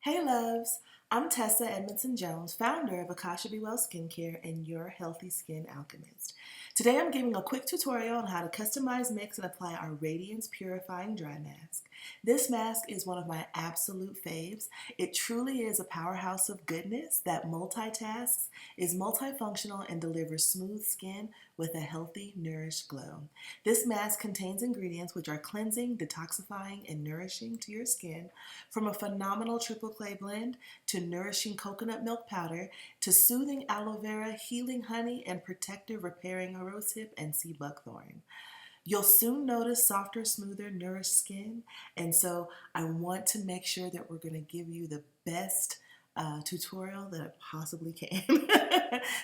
Hey loves, I'm Tessa Edmondson Jones, founder of Akasha Be Well Skincare and your healthy skin alchemist. Today I'm giving a quick tutorial on how to customize, mix, and apply our Radiance Purifying Dry Mask. This mask is one of my absolute faves. It truly is a powerhouse of goodness that multitasks, is multifunctional, and delivers smooth skin with a healthy, nourished glow. This mask contains ingredients which are cleansing, detoxifying, and nourishing to your skin, from a phenomenal triple clay blend to nourishing coconut milk powder to soothing aloe vera, healing honey, and protective repairing rosehip and sea buckthorn. You'll soon notice softer, smoother, nourished skin, and so I want to make sure that we're going to give you the best tutorial that I possibly can.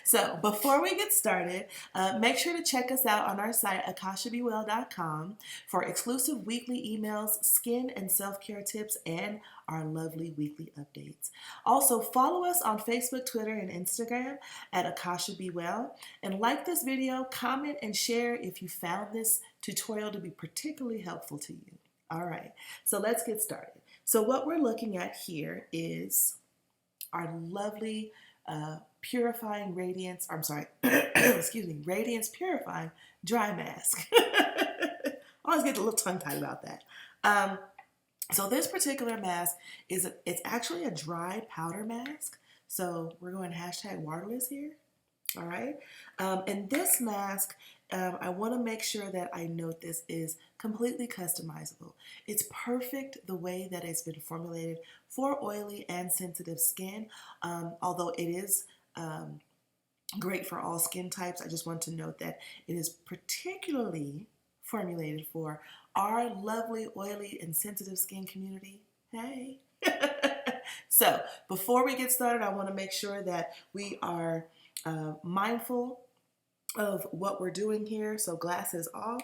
So before we get started, make sure to check us out on our site, akashabewell.com, for exclusive weekly emails, skin and self-care tips, and our lovely weekly updates. Also, follow us on Facebook, Twitter, and Instagram at Akasha Be Well, and like this video, comment, and share if you found this tutorial to be particularly helpful to you. All right, so let's get started. So what we're looking at here is our lovely purifying radiance, excuse me, Radiance Purifying Dry Mask. I always get a little tongue-tied about that. So this particular mask it's actually a dry powder mask. So we're going hashtag waterless here. All right. And this mask, I want to make sure that I note this is completely customizable. It's perfect the way that it's been formulated for oily and sensitive skin. Although it is great for all skin types, I just want to note that it is particularly formulated for our lovely oily and sensitive skin community. Hey. So before we get started, I want to make sure that we are mindful of what we're doing here. So glasses off,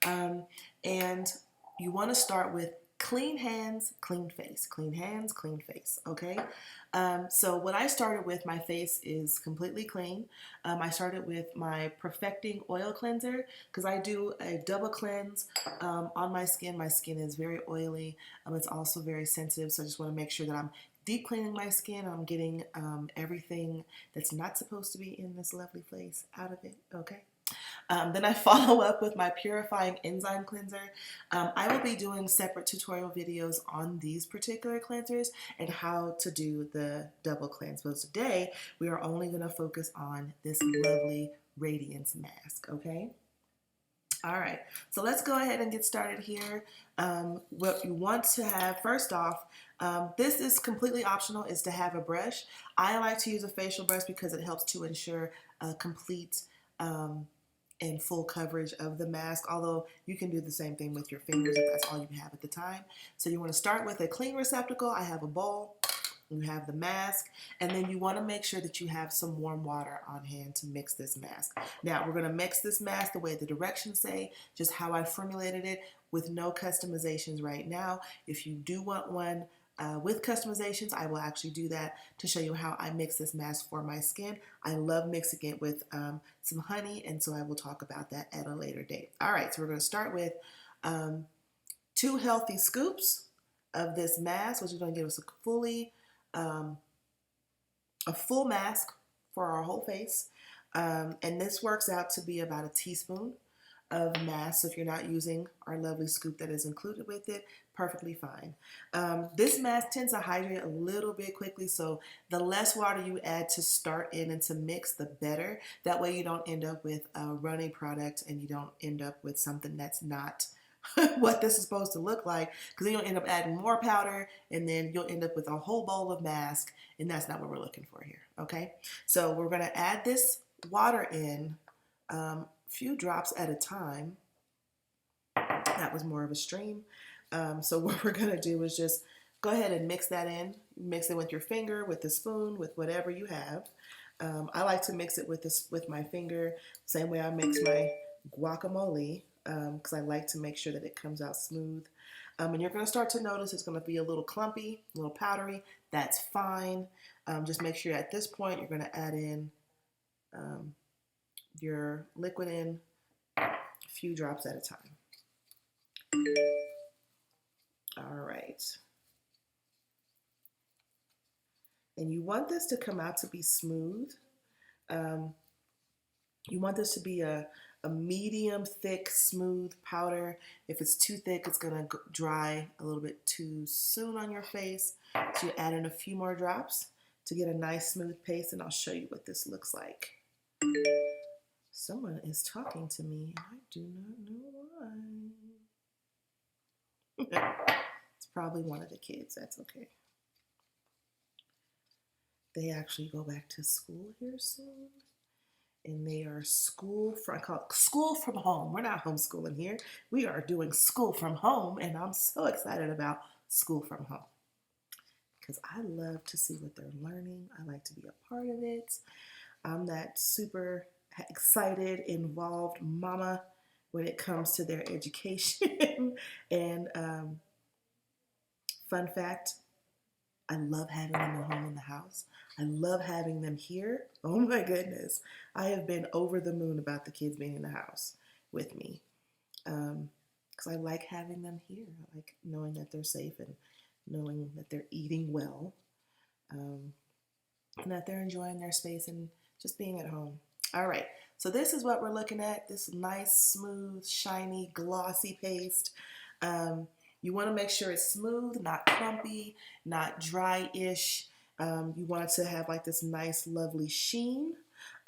and you want to start with clean hands, clean face, clean hands, clean face. Okay. So what I started with, my face is completely clean. I started with my Perfecting Oil Cleanser because I do a double cleanse on my skin. My skin is very oily. It's also very sensitive. So I just want to make sure that I'm deep cleaning my skin. I'm getting everything that's not supposed to be in this lovely place out of it. Okay. Then I follow up with my Purifying Enzyme Cleanser. I will be doing separate tutorial videos on these particular cleansers and how to do the double cleanse. But today, we are only going to focus on this lovely Radiance mask, okay? All right, so let's go ahead and get started here. What you want to have, first off, this is completely optional, is to have a brush. I like to use a facial brush because it helps to ensure a complete and full coverage of the mask, although you can do the same thing with your fingers if that's all you have at the time. So you want to start with a clean receptacle. I have a bowl. You have the mask, and then you want to make sure that you have some warm water on hand to mix this mask. Now, we're going to mix this mask the way the directions say, just how I formulated it, with no customizations right now. If you do want one with customizations, I will actually do that to show you how I mix this mask for my skin. I love mixing it with some honey, and so I will talk about that at a later date. All right, so we're going to start with 2 healthy scoops of this mask, which is going to give us a full mask for our whole face. And this works out to be about a teaspoon of mask. So if you're not using our lovely scoop that is included with it, perfectly fine. This mask tends to hydrate a little bit quickly, so the less water you add to start in and to mix, the better. That way you don't end up with a runny product and you don't end up with something that's not what this is supposed to look like, because then you'll end up adding more powder and then you'll end up with a whole bowl of mask, and that's not what we're looking for here. Okay, so we're going to add this water in a few drops at a time. That was more of a stream. So what we're going to do is just go ahead and mix that in. Mix it with your finger, with a spoon, with whatever you have. I like to mix it with my finger, same way I mix my guacamole, because I like to make sure that it comes out smooth. And you're going to start to notice it's going to be a little clumpy, a little powdery. That's fine. Just make sure at this point you're going to add in your liquid in a few drops at a time. All right. And you want this to come out to be smooth. Um, you want this to be a medium thick, smooth powder. If it's too thick, it's gonna dry a little bit too soon on your face. So you add in a few more drops to get a nice smooth paste, and I'll show you what this looks like. Someone is talking to me. I do not know why. It's probably one of the kids. That's okay. They actually go back to school here soon. And they are I call it school from home. We're not homeschooling here. We are doing school from home. And I'm so excited about school from home because I love to see what they're learning. I like to be a part of it. I'm that super excited, involved mama when it comes to their education. And fun fact, I love having them at home in the house. I love having them here. Oh my goodness. I have been over the moon about the kids being in the house with me. Because I like having them here. I like knowing that they're safe and knowing that they're eating well. And that they're enjoying their space and just being at home. All right. So this is what we're looking at. This nice, smooth, shiny, glossy paste. You want to make sure it's smooth, not clumpy, not dry-ish. You want it to have like this nice, lovely sheen.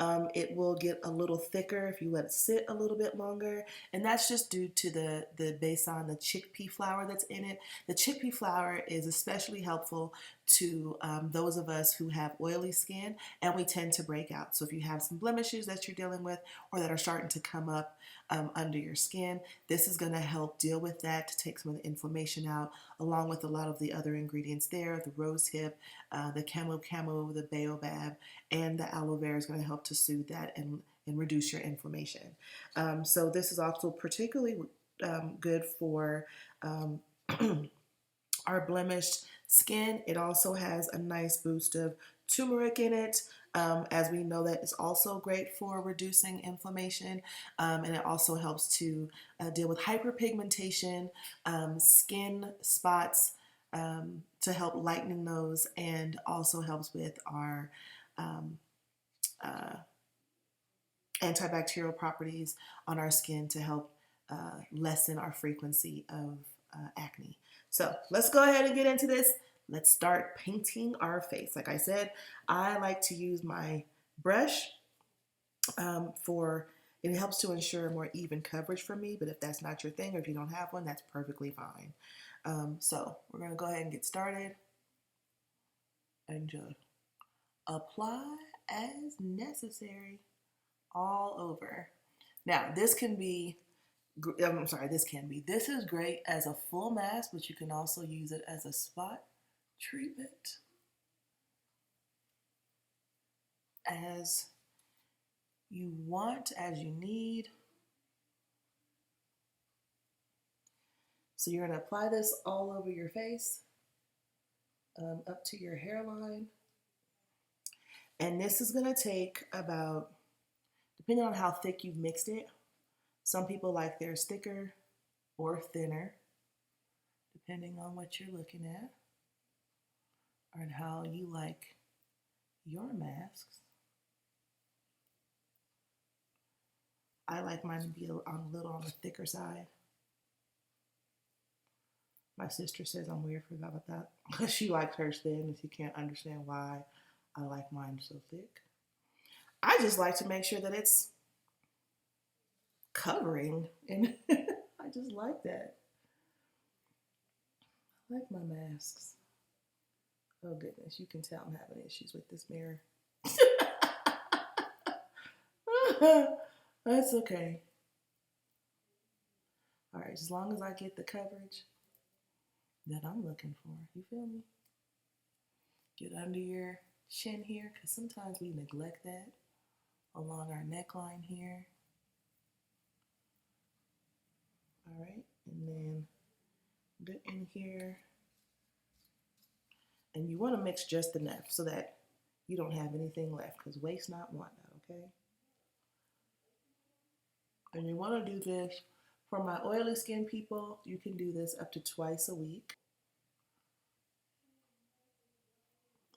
It will get a little thicker if you let it sit a little bit longer, and that's just due to the based on the chickpea flour that's in it. The chickpea flour is especially helpful to those of us who have oily skin, and we tend to break out. So if you have some blemishes that you're dealing with or that are starting to come up under your skin, this is going to help deal with that, to take some of the inflammation out, along with a lot of the other ingredients there, the rose hip, the camu, the baobab, and the aloe vera is going to help to soothe that and reduce your inflammation. So this is also particularly good for our blemished skin. It also has a nice boost of turmeric in it. As we know, that is also great for reducing inflammation, and it also helps to deal with hyperpigmentation, skin spots, to help lightening those, and also helps with our antibacterial properties on our skin to help lessen our frequency of acne. So let's go ahead and get into this. Let's start painting our face. Like I said, I like to use my brush it helps to ensure more even coverage for me, but if that's not your thing or if you don't have one, that's perfectly fine. So we're going to go ahead and get started and just apply as necessary all over. Now, this is great as a full mask, but you can also use it as a spot treatment as you want, as you need. So you're going to apply this all over your face, up to your hairline. And this is going to take about, depending on how thick you've mixed it, some people like theirs thicker or thinner, depending on what you're looking at and how you like your masks. I like mine to be a little on the thicker side. My sister says I'm weird for about that. She likes hers thin and she can't understand why I like mine so thick. I just like to make sure that it's covering, and I just like that. I like my masks. Oh goodness, you can tell I'm having issues with this mirror. That's okay. All right, as long as I get the coverage that I'm looking for, you feel me? Get under your chin here, because sometimes we neglect that, along our neckline here. All right, and then get in here. And you want to mix just enough so that you don't have anything left, because waste not, want not, okay? And you want to do this, for my oily skin people, you can do this up to twice a week.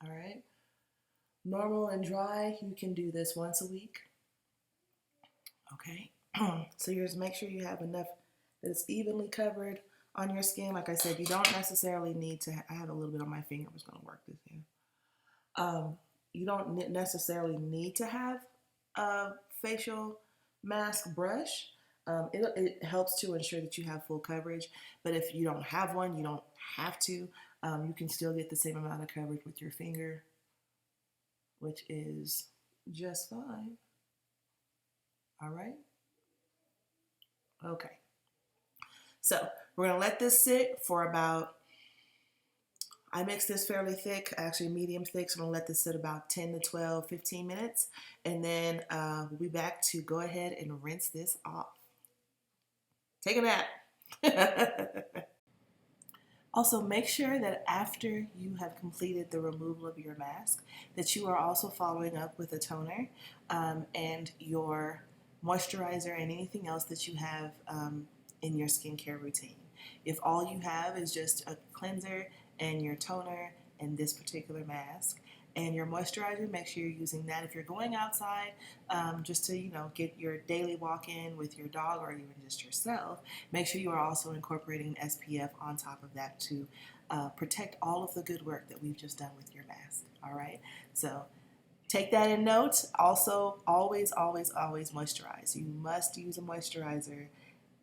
All right, Normal and dry, you can do this once a week. Okay, so you just make sure you have enough that it's evenly covered on your skin. Like I said, you don't necessarily need to, I have a little bit on my finger, I'm just gonna work this in. You don't necessarily need to have a facial mask brush. It helps to ensure that you have full coverage, but if you don't have one, you don't have to. You can still get the same amount of coverage with your finger, which is just fine. All right. Okay. So we're going to let this sit for about, I mix this fairly thick, actually medium thick, so I'm going to let this sit about 10 to 12, 15 minutes, and then we'll be back to go ahead and rinse this off. Take a nap. Also, make sure that after you have completed the removal of your mask, that you are also following up with a toner and your moisturizer and anything else that you have in your skincare routine. If all you have is just a cleanser and your toner and this particular mask and your moisturizer, make sure you're using that. If you're going outside just to, get your daily walk in with your dog or even just yourself, make sure you are also incorporating SPF on top of that to protect all of the good work that we've just done with your mask. All right, so take that in note. Also, always, always, always moisturize. You must use a moisturizer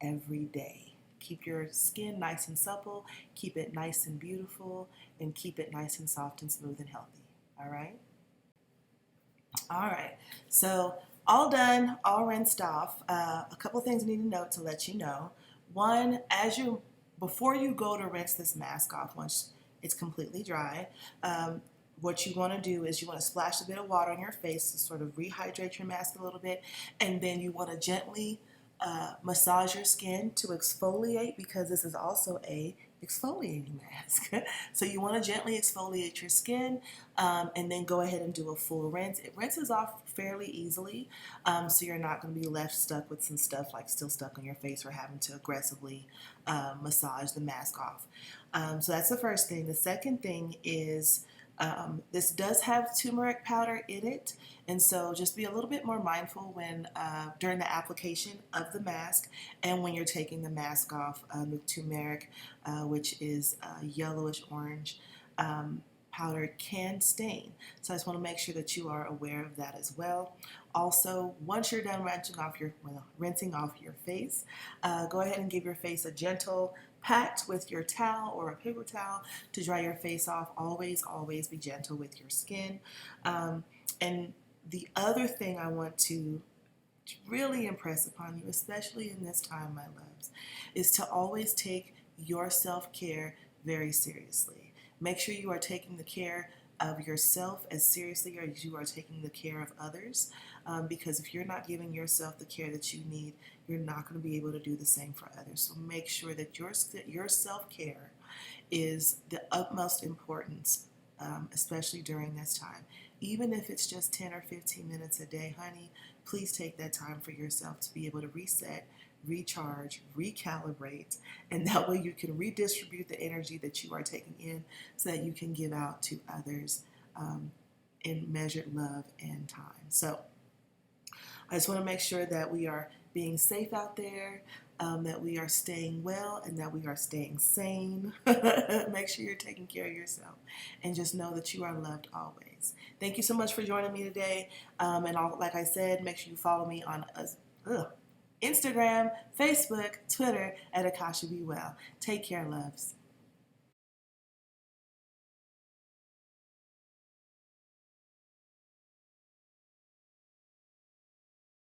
every day. Keep your skin nice and supple, keep it nice and beautiful, and keep it nice and soft and smooth and healthy. All right? All right. So, all done, all rinsed off. A couple things I need to note to let you know. One, before you go to rinse this mask off, once it's completely dry, what you want to do is you want to splash a bit of water on your face to sort of rehydrate your mask a little bit, and then you want to gently massage your skin to exfoliate, because this is also a exfoliating mask. So you want to gently exfoliate your skin and then go ahead and do a full rinse. It rinses off fairly easily, so you're not going to be left stuck with some stuff like still stuck on your face or having to aggressively massage the mask off. So that's the first thing. The second thing is this does have turmeric powder in it, and so just be a little bit more mindful when during the application of the mask and when you're taking the mask off. The turmeric, which is yellowish orange powder, can stain. So I just want to make sure that you are aware of that as well. Also, once you're done rinsing off your face, go ahead and give your face a gentle pat with your towel or a paper towel to dry your face off. Always, always be gentle with your skin. And the other thing I want to really impress upon you, especially in this time, my loves, is to always take your self-care very seriously. Make sure you are taking the care of yourself as seriously as you are taking the care of others, because if you're not giving yourself the care that you need, you're not going to be able to do the same for others. So make sure that your self-care is the utmost importance, especially during this time. Even if it's just 10 or 15 minutes a day, honey, please take that time for yourself to be able to reset, recharge, recalibrate, and that way you can redistribute the energy that you are taking in so that you can give out to others in measured love and time. So I just want to make sure that we are being safe out there, that we are staying well, and that we are staying sane. Make sure you're taking care of yourself, and just know that you are loved always. Thank you so much for joining me today. Like I said, make sure you follow me on Instagram, Facebook, Twitter at Akasha Be Well. Take care, loves.